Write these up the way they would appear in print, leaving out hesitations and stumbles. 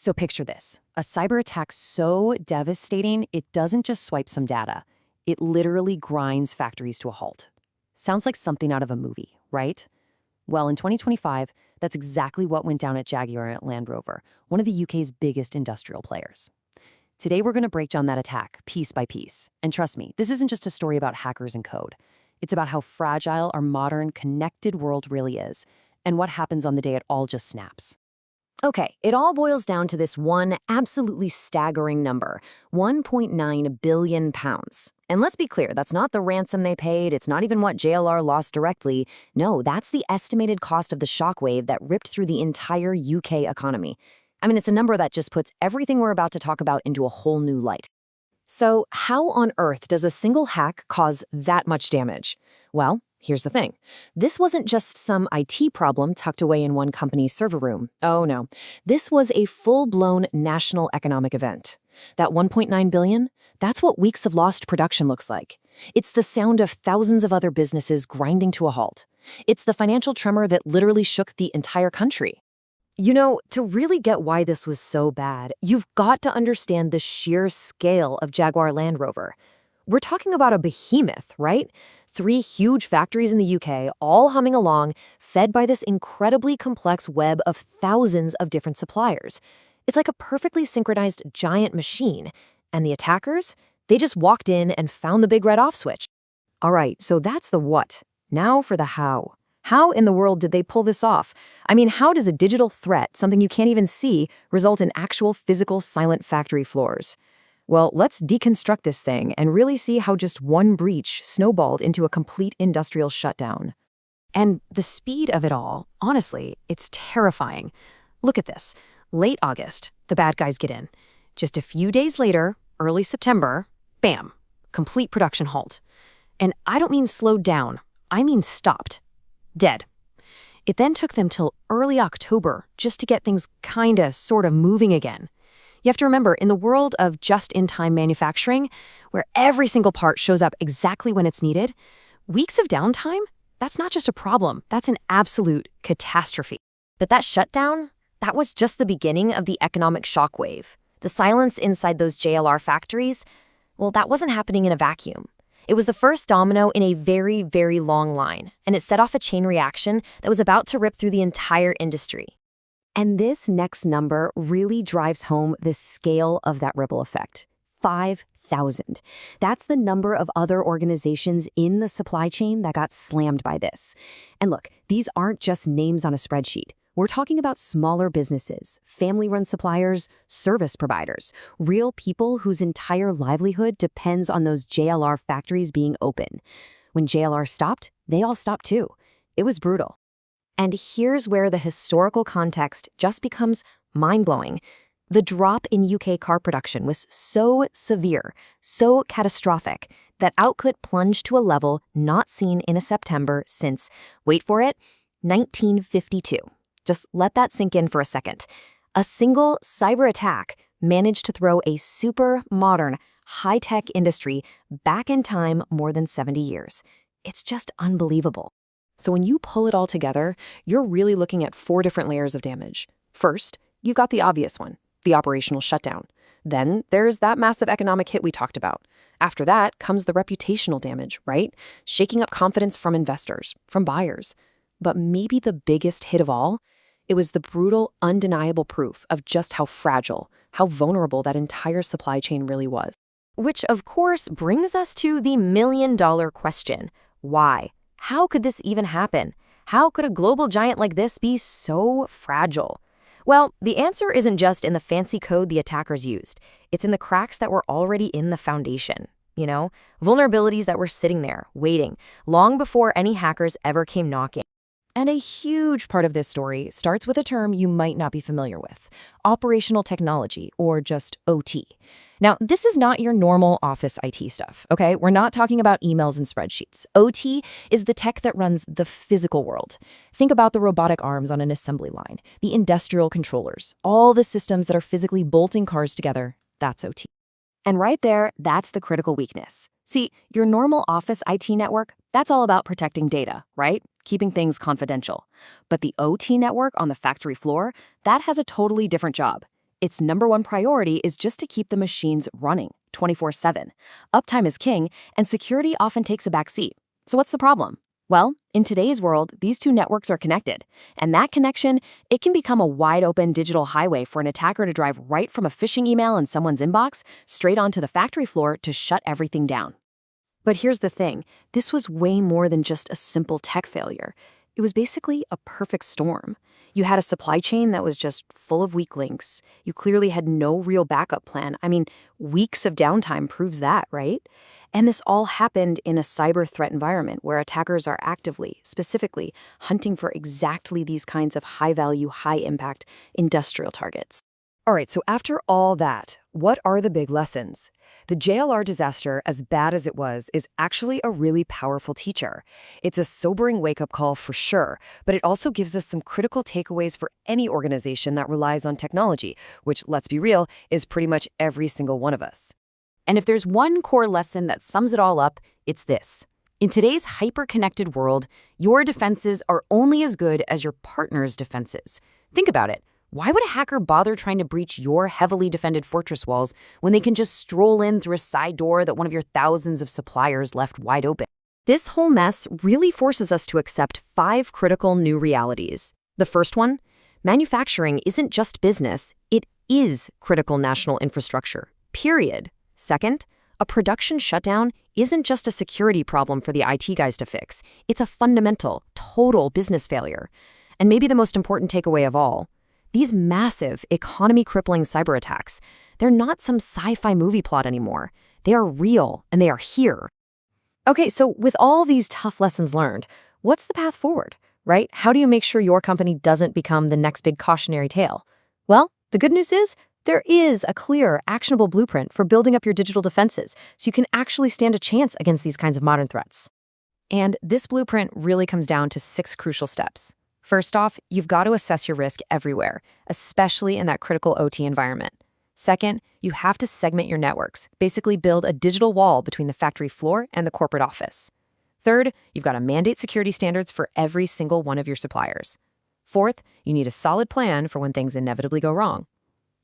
So picture this, a cyber attack so devastating it doesn't just swipe some data. It literally grinds factories to a halt. Sounds like something out of a movie, right? Well, in 2025, that's exactly what went down at Jaguar Land Rover, one of the UK's biggest industrial players. Today, we're going to break down that attack piece by piece. And trust me, this isn't just a story about hackers and code. It's about how fragile our modern, connected world really is, and what happens on the day it all just snaps. Okay, it all boils down to this one absolutely staggering number, 1.9 billion pounds. And let's be clear, that's not the ransom they paid, it's not even what JLR lost directly. No, that's the estimated cost of the shockwave that ripped through the entire UK economy. I mean, it's a number that just puts everything we're about to talk about into a whole new light. So, how on earth does a single hack cause that much damage? Well, here's the thing. This wasn't just some IT problem tucked away in one company's server room. Oh no. This was a full-blown national economic event. That 1.9 billion, that's what weeks of lost production looks like. It's the sound of thousands of other businesses grinding to a halt. It's the financial tremor that literally shook the entire country. You know, to really get why this was so bad, you've got to understand the sheer scale of Jaguar Land Rover. We're talking about a behemoth, right? 3 huge factories in the UK, all humming along, fed by this incredibly complex web of thousands of different suppliers. It's like a perfectly synchronized giant machine. And the attackers? They just walked in and found the big red off switch. All right, so that's the what. Now for the how. How in the world did they pull this off? I mean, how does a digital threat, something you can't even see, result in actual physical silent factory floors? Well, let's deconstruct this thing and really see how just one breach snowballed into a complete industrial shutdown. And the speed of it all, honestly, it's terrifying. Look at this. Late August, the bad guys get in. Just a few days later, early September, bam, complete production halt. And I don't mean slowed down, I mean stopped. Dead. It then took them till early October just to get things sorta moving again. You have to remember, in the world of just-in-time manufacturing, where every single part shows up exactly when it's needed, weeks of downtime, that's not just a problem, that's an absolute catastrophe. But that shutdown, that was just the beginning of the economic shockwave. The silence inside those JLR factories, well, that wasn't happening in a vacuum. It was the first domino in a very, very long line, and it set off a chain reaction that was about to rip through the entire industry. And this next number really drives home the scale of that ripple effect. 5,000. That's the number of other organizations in the supply chain that got slammed by this. And look, these aren't just names on a spreadsheet. We're talking about smaller businesses, family-run suppliers, service providers, real people whose entire livelihood depends on those JLR factories being open. When JLR stopped, they all stopped too. It was brutal. And here's where the historical context just becomes mind-blowing. The drop in UK car production was so severe, so catastrophic, that output plunged to a level not seen in a September since, wait for it, 1952. Just let that sink in for a second. A single cyber attack managed to throw a super modern, high-tech industry back in time more than 70 years. It's just unbelievable. So when you pull it all together, you're really looking at 4 different layers of damage. First, you've got the obvious one, the operational shutdown. Then there's that massive economic hit we talked about. After that comes the reputational damage, right? Shaking up confidence from investors, from buyers. But maybe the biggest hit of all, it was the brutal, undeniable proof of just how fragile, how vulnerable that entire supply chain really was. Which, of course, brings us to the million-dollar question. Why? How could this even happen? How could a global giant like this be so fragile? Well, the answer isn't just in the fancy code the attackers used. It's in the cracks that were already in the foundation. You know, vulnerabilities that were sitting there, waiting, long before any hackers ever came knocking. And a huge part of this story starts with a term you might not be familiar with, operational technology, or just OT. Now, this is not your normal office IT stuff, okay? We're not talking about emails and spreadsheets. OT is the tech that runs the physical world. Think about the robotic arms on an assembly line, the industrial controllers, all the systems that are physically bolting cars together. That's OT. And right there, that's the critical weakness. See, your normal office IT network, that's all about protecting data, right? Keeping things confidential. But the OT network on the factory floor, that has a totally different job. its number one priority is just to keep the machines running 24/7. Uptime is king, and security often takes a back seat. So what's the problem? Well, in today's world, these two networks are connected, and that connection, it can become a wide-open digital highway for an attacker to drive right from a phishing email in someone's inbox straight onto the factory floor to shut everything down. But here's the thing, this was way more than just a simple tech failure. It was basically a perfect storm. You had a supply chain that was just full of weak links. You clearly had no real backup plan. I mean, weeks of downtime proves that, right? And this all happened in a cyber threat environment where attackers are actively, specifically, hunting for exactly these kinds of high-value, high-impact industrial targets. All right, so after all that, what are the big lessons? The JLR disaster, as bad as it was, is actually a really powerful teacher. It's a sobering wake-up call for sure, but it also gives us some critical takeaways for any organization that relies on technology, which, let's be real, is pretty much every single one of us. And if there's one core lesson that sums it all up, it's this. In today's hyper-connected world, your defenses are only as good as your partner's defenses. Think about it. Why would a hacker bother trying to breach your heavily defended fortress walls when they can just stroll in through a side door that one of your thousands of suppliers left wide open? This whole mess really forces us to accept 5 critical new realities. The first one, manufacturing isn't just business, it is critical national infrastructure, period. Second, a production shutdown isn't just a security problem for the IT guys to fix, it's a fundamental, total business failure. And maybe the most important takeaway of all, these massive, economy-crippling cyber attacks, they're not some sci-fi movie plot anymore. They are real, and they are here. Okay, so with all these tough lessons learned, what's the path forward, right? How do you make sure your company doesn't become the next big cautionary tale? Well, the good news is, there is a clear, actionable blueprint for building up your digital defenses, so you can actually stand a chance against these kinds of modern threats. And this blueprint really comes down to 6 crucial steps. First off, you've got to assess your risk everywhere, especially in that critical OT environment. Second, you have to segment your networks, basically build a digital wall between the factory floor and the corporate office. Third, you've got to mandate security standards for every single one of your suppliers. Fourth, you need a solid plan for when things inevitably go wrong.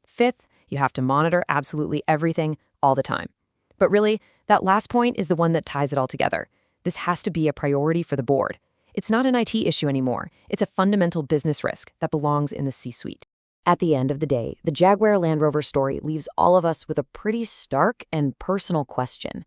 Fifth, you have to monitor absolutely everything all the time. But really, that last point is the one that ties it all together. This has to be a priority for the board. It's not an IT issue anymore. It's a fundamental business risk that belongs in the C-suite. At the end of the day, the Jaguar Land Rover story leaves all of us with a pretty stark and personal question.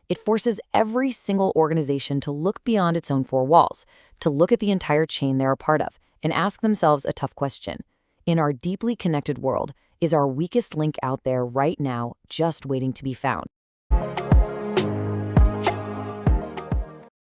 It forces every single organization to look beyond its own 4 walls, to look at the entire chain they're a part of, and ask themselves a tough question. In our deeply connected world, is our weakest link out there right now just waiting to be found?